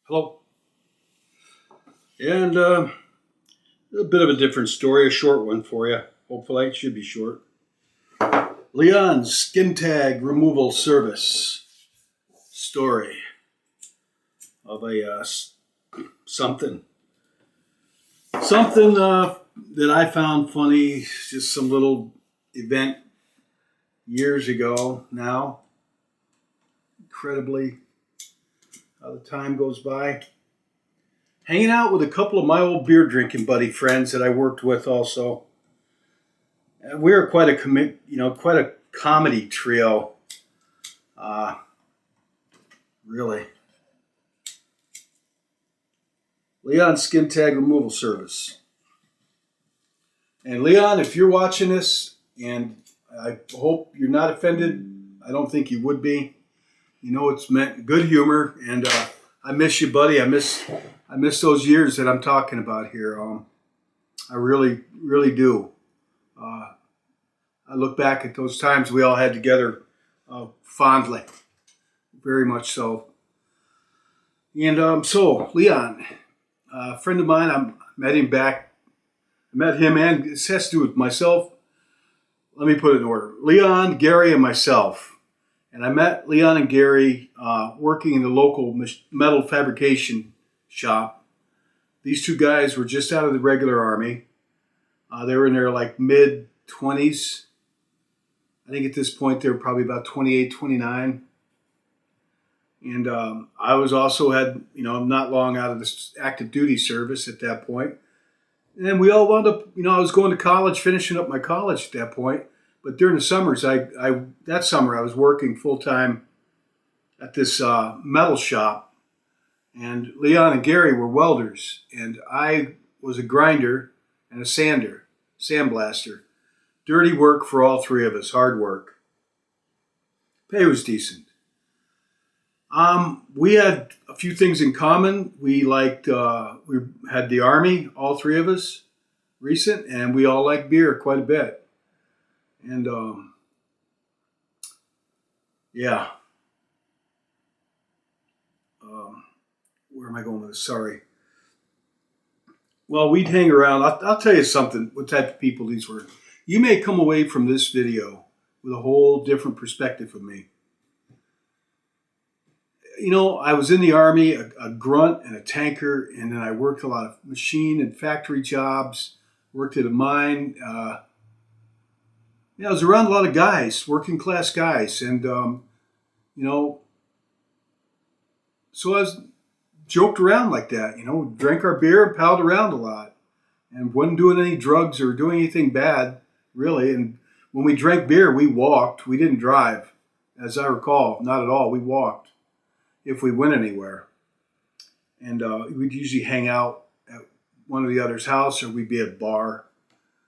Hello. And a bit of a different story, a short one for you. Hopefully, it should be short. Leon's skin tag removal service story of something. Something that I found funny, just some little event years ago now. Incredibly, how the time goes by. Hanging out with a couple of my old beer drinking buddy friends that I worked with also. We were quite quite a comedy trio. Uh, really. Leon Skin Tag Removal Service. And Leon, if you're watching this, and I hope you're not offended, I don't think you would be. You know it's meant good humor, and I miss you, buddy. I miss those years that I'm talking about here. I really, really do. I look back at those times we all had together fondly, very much so. And so Leon, a friend of mine, I met him, and this has to do with myself. Let me put it in order. Leon, Gary, and myself. And I met Leon and Gary working in the local metal fabrication shop. These two guys were just out of the regular army. They were in their like mid 20s. I think at this point they were probably about 28, 29. And I was also not long out of this active duty service at that point. And we all wound up, I was going to college, finishing up my college at that point. But during the summers, that summer I was working full time at this metal shop, and Leon and Gary were welders, and I was a grinder and a sandblaster. Dirty work for all three of us, hard work. Pay was decent. We had a few things in common. We had the army, all three of us, recent, and we all liked beer quite a bit. And yeah, where am I going with this? Sorry. Well, we'd hang around. I'll tell you something, what type of people these were. You may come away from this video with a whole different perspective of me. I was in the Army, a grunt and a tanker, and then I worked a lot of machine and factory jobs, worked at a mine. I was around a lot of guys, working class guys, and so I was joked around like that. Drank our beer and palled around a lot, and wasn't doing any drugs or doing anything bad, really. And when we drank beer, we walked. We didn't drive, as I recall, not at all. We walked if we went anywhere, and we'd usually hang out at one of the other's house, or we'd be at a bar.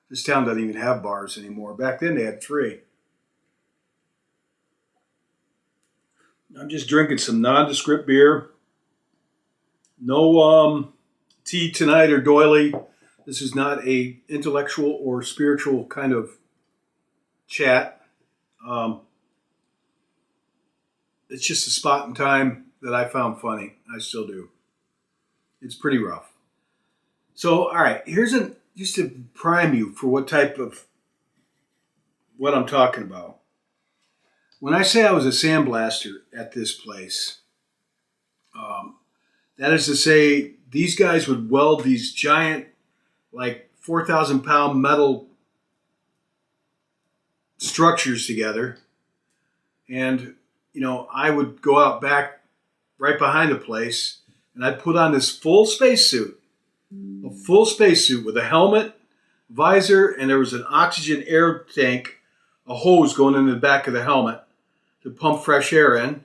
This town doesn't even have bars anymore. Back then they had 3. I'm just drinking some nondescript beer. No tea tonight or doily. This is not a intellectual or spiritual kind of chat. It's just a spot in time that I found funny. I still do. It's pretty rough. So, all right, just to prime you for what I'm talking about. When I say I was a sandblaster at this place, that is to say, these guys would weld these giant, like 4,000 pound metal structures together. And, I would go out back right behind the place, and I'd put on this full spacesuit. A full spacesuit with a helmet, visor, and there was an oxygen air tank, a hose going in the back of the helmet to pump fresh air in.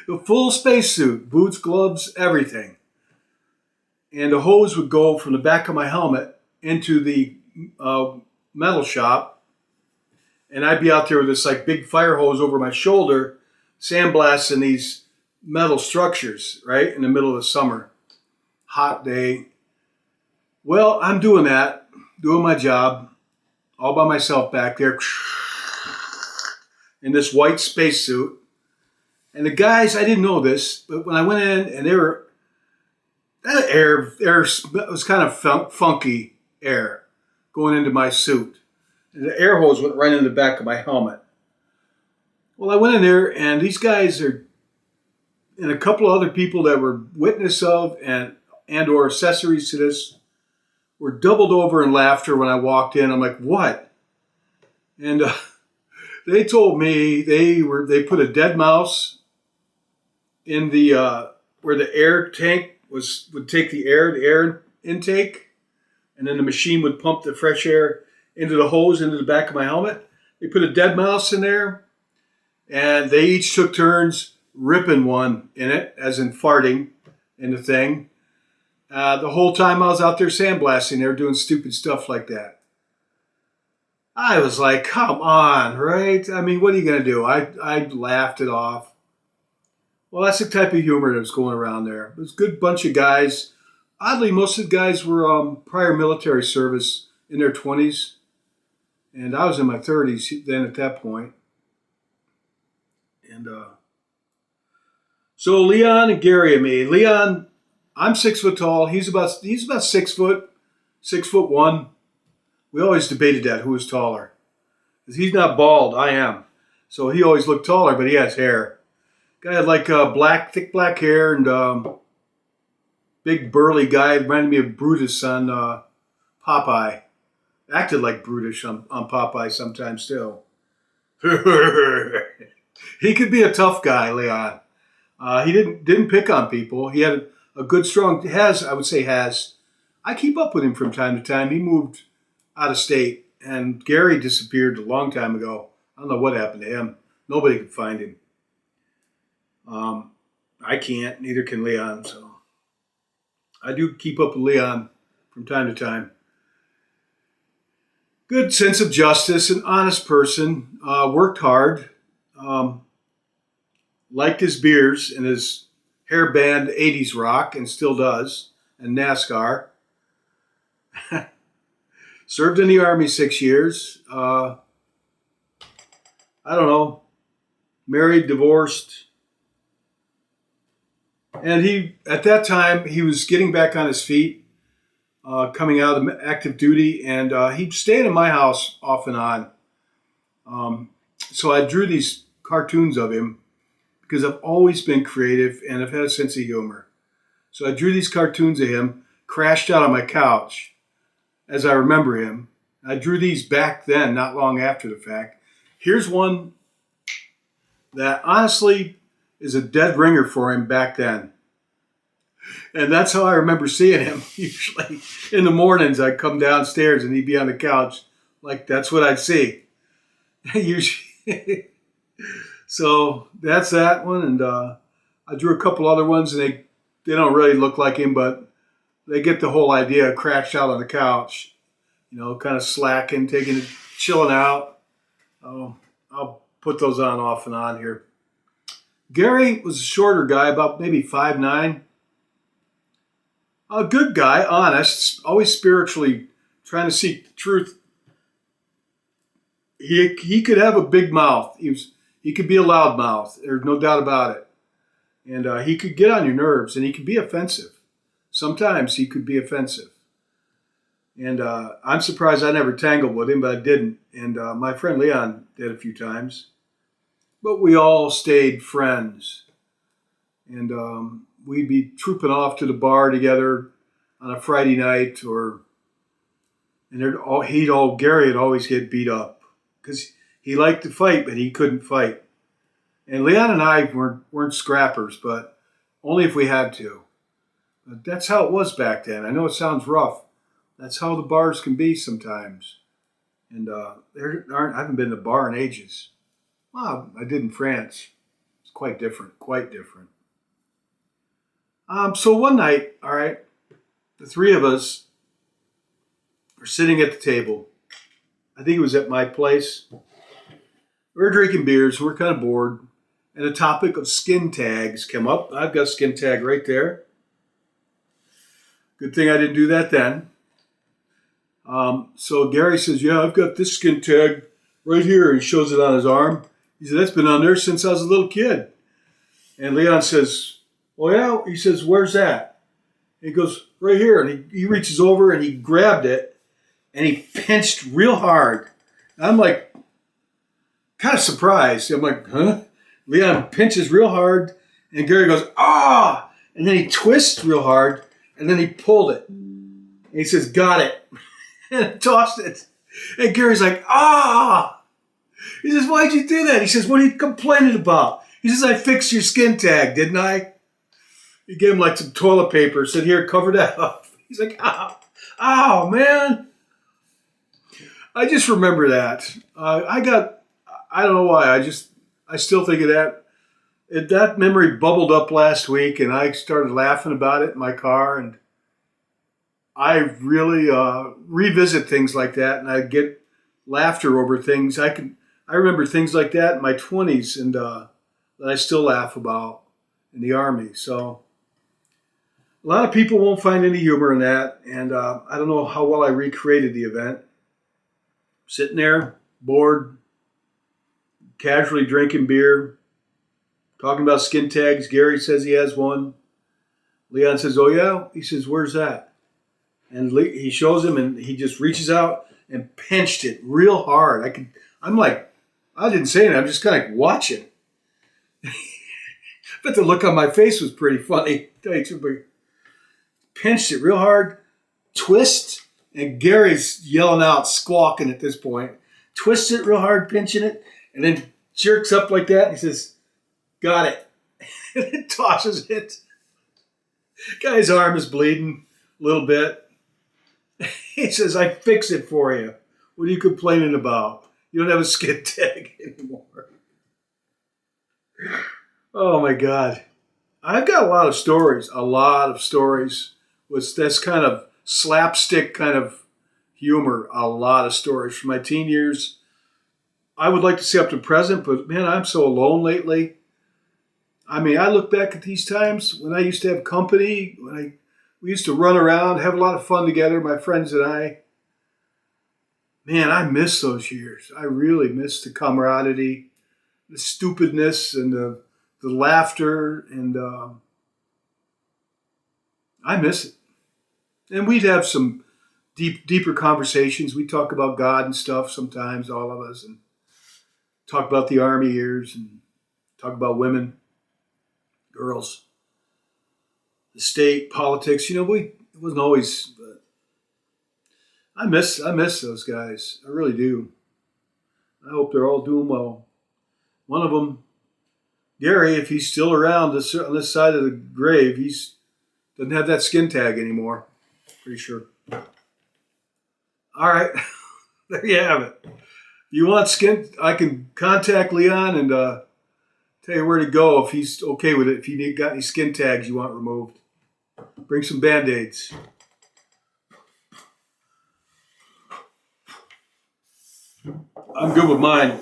The full spacesuit, boots, gloves, everything. And the hose would go from the back of my helmet into the metal shop, and I'd be out there with this like big fire hose over my shoulder, sandblasting these metal structures, right, in the middle of the summer. Hot day. Well, I'm doing that, doing my job, all by myself back there in this white spacesuit. And the guys, I didn't know this, but when I went in and that air was kind of funky air going into my suit. And the air hose went right in the back of my helmet. Well, I went in there, and these guys and a couple of other people that were witness of and or accessories to this were doubled over in laughter when I walked in. I'm like, what? And they told me they put a dead mouse in the where the air tank would take the air intake, and then the machine would pump the fresh air into the hose into the back of my helmet. They put a dead mouse in there, and they each took turns ripping one in it, as in farting in the thing. The whole time I was out there sandblasting, they were doing stupid stuff like that. I was like, come on, right? I mean, what are you going to do? I laughed it off. Well, that's the type of humor that was going around there. It was a good bunch of guys. Oddly, most of the guys were prior military service in their 20s. And I was in my 30s then at that point. And so Leon and Gary and me. Leon, I'm 6 foot tall. He's about 6 foot, 6'1". We always debated that, who was taller. Because he's not bald, I am. So he always looked taller, but he has hair. Guy had like thick black hair, and big burly guy. Reminded me of Brutus on Popeye. Acted like Brutus on Popeye sometimes still. He could be a tough guy, Leon. He didn't pick on people. He had a good, strong, I would say has. I keep up with him from time to time. He moved out of state, and Gary disappeared a long time ago. I don't know what happened to him. Nobody could find him. I can't, neither can Leon, so I do keep up with Leon from time to time. Good sense of justice, an honest person, worked hard, liked his beers and his hair band 80s rock, and still does, and NASCAR. Served in the Army 6 years. I don't know. Married, divorced. And at that time, he was getting back on his feet, coming out of active duty, and he'd stay in my house off and on. So I drew these cartoons of him because I've always been creative and I've had a sense of humor. So I drew these cartoons of him, crashed out on my couch as I remember him. I drew these back then, not long after the fact. Here's one that honestly is a dead ringer for him back then. And that's how I remember seeing him. Usually in the mornings, I'd come downstairs and he'd be on the couch. Like, that's what I'd see. Usually. So that's that one. And I drew a couple other ones, and they don't really look like him, but they get the whole idea. Crashed out on the couch, kind of slacking, chilling out. I'll put those on off and on here. Gary was a shorter guy, about maybe 5'9". A good guy, honest, always spiritually trying to seek the truth. He could have a big mouth. He could be a loud mouth. There's no doubt about it. And he could get on your nerves, and he could be offensive. Sometimes he could be offensive. And I'm surprised I never tangled with him, but I didn't. And my friend Leon did a few times. But we all stayed friends. And we'd be trooping off to the bar together on a Friday night, Gary would always get beat up because he liked to fight, but he couldn't fight. And Leon and I weren't scrappers, but only if we had to. But that's how it was back then. I know it sounds rough. That's how the bars can be sometimes. And I haven't been to a bar in ages. Well, I did in France. It's quite different. So one night, all right, the three of us were sitting at the table. I think it was at my place. We were drinking beers. We were kind of bored. And the topic of skin tags came up. I've got a skin tag right there. Good thing I didn't do that then. So Gary says, yeah, I've got this skin tag right here. He shows it on his arm. He said, that's been on there since I was a little kid. And Leon says, "Oh yeah." He says, "Where's that?" He goes, "Right here." And he reaches over and he grabbed it and he pinched real hard. And I'm like, kind of surprised. I'm like, huh? Leon pinches real hard and Gary goes, "Ah!" And then he twists real hard and then he pulled it. And he says, "Got it." And tossed it. And Gary's like, "Ah!" He says, "Why'd you do that?" He says, "What are you complaining about?" He says, "I fixed your skin tag, didn't I?" He gave him like some toilet paper, said, "Here, cover that up." He's like, "Ow, ow, man." I just remember that. I don't know why, I still think of that. That memory bubbled up last week and I started laughing about it in my car. And I really revisit things like that and I get laughter over things. I remember things like that in my 20s and that I still laugh about in the Army. So a lot of people won't find any humor in that, and I don't know how well I recreated the event. Sitting there, bored, casually drinking beer, talking about skin tags. Gary says he has one. Leon says, "Oh yeah." He says, "Where's that?" And he shows him, and he just reaches out and pinched it real hard. I'm like, I didn't say anything. I'm just kind of watching. But the look on my face was pretty funny. Pinched it real hard, twist, and Gary's yelling out, squawking at this point. Twists it real hard, pinching it, and then jerks up like that. And he says, "Got it." And then tosses it. Guy's arm is bleeding a little bit. He says, "I fix it for you. What are you complaining about? You don't have a skin tag anymore." Oh my God. I've got a lot of stories with this kind of slapstick kind of humor, a lot of stories from my teen years. I would like to say up to present, but man, I'm so alone lately. I mean, I look back at these times when I used to have company, we used to run around, have a lot of fun together, my friends and I. Man, I miss those years. I really miss the camaraderie, the stupidness, and the laughter, and I miss it. And we'd have some deeper conversations. We talk about God and stuff sometimes, all of us, and talk about the Army years and talk about women, girls, the state, politics. It wasn't always. But I miss those guys. I really do. I hope they're all doing well. One of them, Gary, if he's still around on this side of the grave, he's doesn't have that skin tag anymore. Pretty sure. All right, there you have it. You want skin? I can contact Leon and tell you where to go if he's okay with it. If you got any skin tags you want removed, bring some Band-Aids. I'm good with mine.